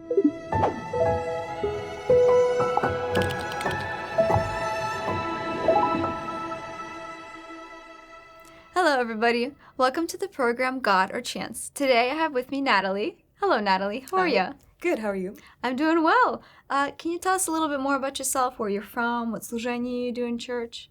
Hello, everybody. Welcome to the program God or Chance. Today I have with me Natalie. Hello, Natalie. How are you? Good. How are you? I'm doing well. Can you tell us a little bit more about yourself, where you're from, what служение you do in church?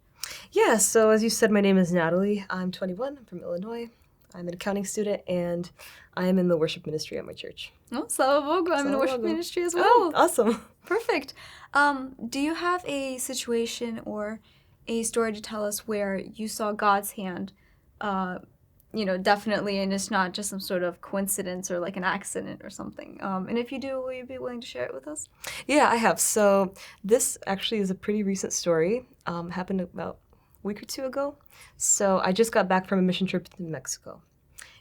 Yeah, so as you said, my name is Natalie. I'm 21. I'm from Illinois. I'm an accounting student, and I am in the worship ministry at my church. Oh, slava Bogu. I'm in the Slava worship Bogu. ministry as well. Oh, awesome. Perfect. Do you have a situation or a story to tell us where you saw God's hand, definitely, and it's not just some sort of coincidence or like an accident or something? And if you do, will you be willing to share it with us? Yeah, I have. So this actually is a pretty recent story. Happened about a week or two ago. So I just got back from a mission trip to Mexico.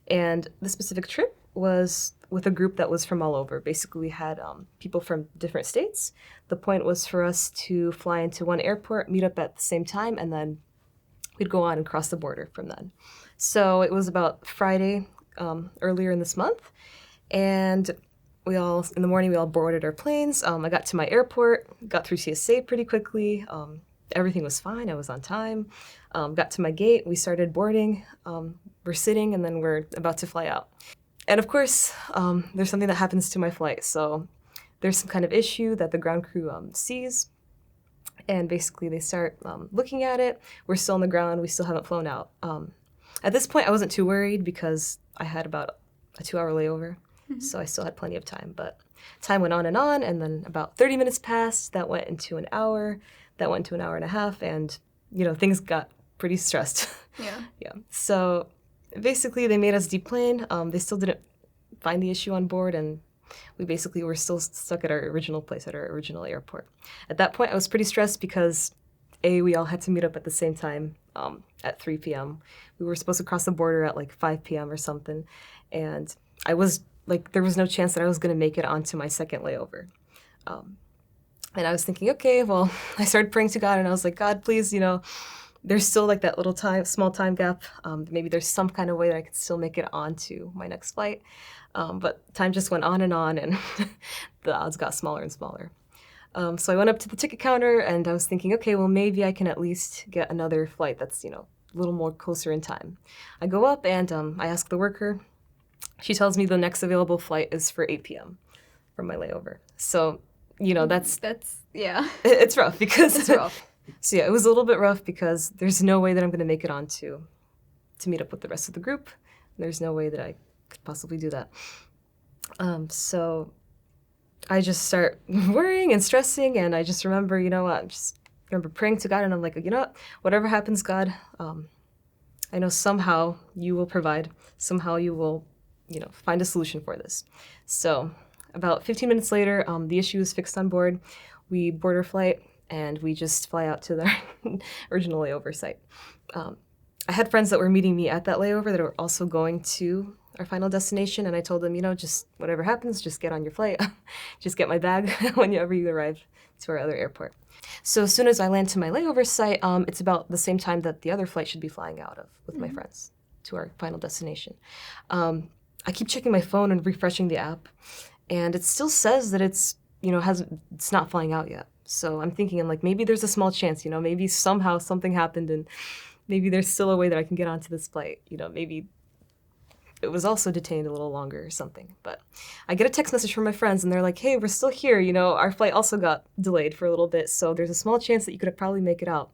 And the specific trip was with a group that was from all over. Basically, we had people from different states. The point was for us to fly into one airport, meet up at the same time, and then we'd go on and cross the border from then. So it was about Friday earlier in this month. And in the morning, we all boarded our planes. I got to my airport, got through TSA pretty quickly. Everything was fine. I was on time. Got to my gate. We started boarding. We're sitting, and then we're about to fly out. And of course, there's something that happens to my flight. So there's some kind of issue that the ground crew sees. And basically, they start looking at it. We're still on the ground. We still haven't flown out. At this point, I wasn't too worried because I had about a 2-hour layover. Mm-hmm. So I still had plenty of time. But time went on, and then about 30 minutes passed. That went into an hour. That went to an hour and a half, and, things got pretty stressed. Yeah. Yeah. So basically, they made us deplane. They still didn't find the issue on board, and we basically were still stuck at our original place, at our original airport. At that point, I was pretty stressed because, we all had to meet up at the same time at 3 p.m. We were supposed to cross the border at like 5 p.m. or something, and there was no chance that I was going to make it onto my second layover. And I was thinking, okay, well, I started praying to God, and I was like, God, please, there's still like that little small time gap. Maybe there's some kind of way that I could still make it onto my next flight. But time just went on, and the odds got smaller and smaller. So I went up to the ticket counter, and I was thinking, okay, well, maybe I can at least get another flight that's, a little more closer in time. I go up, and I ask the worker. She tells me the next available flight is for 8 p.m. from my layover. So that's yeah. It's rough because it's rough. So yeah, it was a little bit rough because there's no way that I'm going to make it on to meet up with the rest of the group. There's no way that I could possibly do that. So I just start worrying and stressing, and I just remember, I just remember praying to God, and I'm like, whatever happens, God, I know somehow you will provide. Somehow you will, find a solution for this. So about 15 minutes later, the issue is fixed on board. We board our flight, and we just fly out to the original layover site. I had friends that were meeting me at that layover that were also going to our final destination, and I told them, just whatever happens, just get on your flight. Just get my bag whenever you arrive to our other airport. So as soon as I land to my layover site, it's about the same time that the other flight should be flying out of with my friends to our final destination. I keep checking my phone and refreshing the app, and it still says that it's not flying out yet. So I'm thinking, maybe there's a small chance, maybe somehow something happened, and maybe there's still a way that I can get onto this flight. Maybe it was also detained a little longer or something. But I get a text message from my friends, and they're like, hey, we're still here. Our flight also got delayed for a little bit, so there's a small chance that you could probably make it out.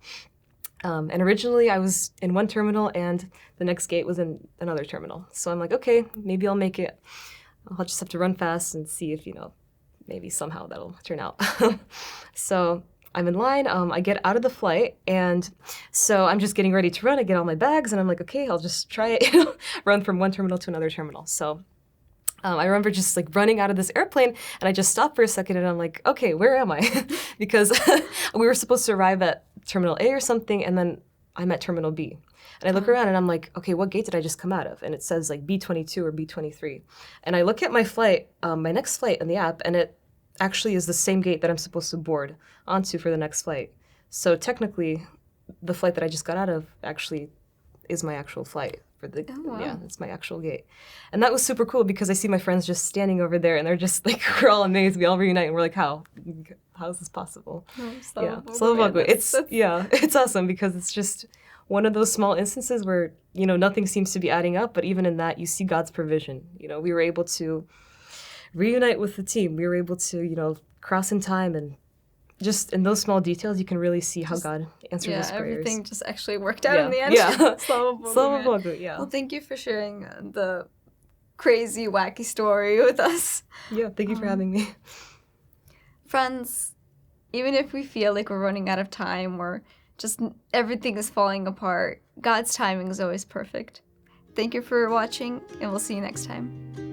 And originally I was in one terminal, and the next gate was in another terminal. So I'm like, okay, maybe I'll make it. I'll just have to run fast and see if, maybe somehow that'll turn out. So I'm in line. I get out of the flight, and so I'm just getting ready to run. I get all my bags, and I'm like, okay, I'll just try it, run from one terminal to another terminal. So I remember just running out of this airplane, and I just stopped for a second, and I'm like, okay, where am I? Because we were supposed to arrive at Terminal A or something, and then I'm at Terminal B. And I look around, and I'm like, okay, what gate did I just come out of? And it says B22 or B23. And I look at my flight, my next flight in the app, and it actually is the same gate that I'm supposed to board onto for the next flight. So technically, the flight that I just got out of actually is my actual flight for the Oh, wow. yeah, that's my actual gate. And that was super cool because I see my friends just standing over there and they're just like we're all amazed. We all reunite and we're like, how is this possible? Slowpoke. It's awesome because it's just one of those small instances where, you know, nothing seems to be adding up, but even in that you see God's provision. You know, we were able to reunite with the team. We were able to, you know, cross in time, and just in those small details you can really see how God answered his prayers. Everything just actually worked out in the end. Yeah. Slowpoke, yeah. Well, thank you for sharing the crazy, wacky story with us. Yeah, thank you for having me. Friends, even if we feel like we're running out of time or just everything is falling apart, God's timing is always perfect. Thank you for watching, and we'll see you next time.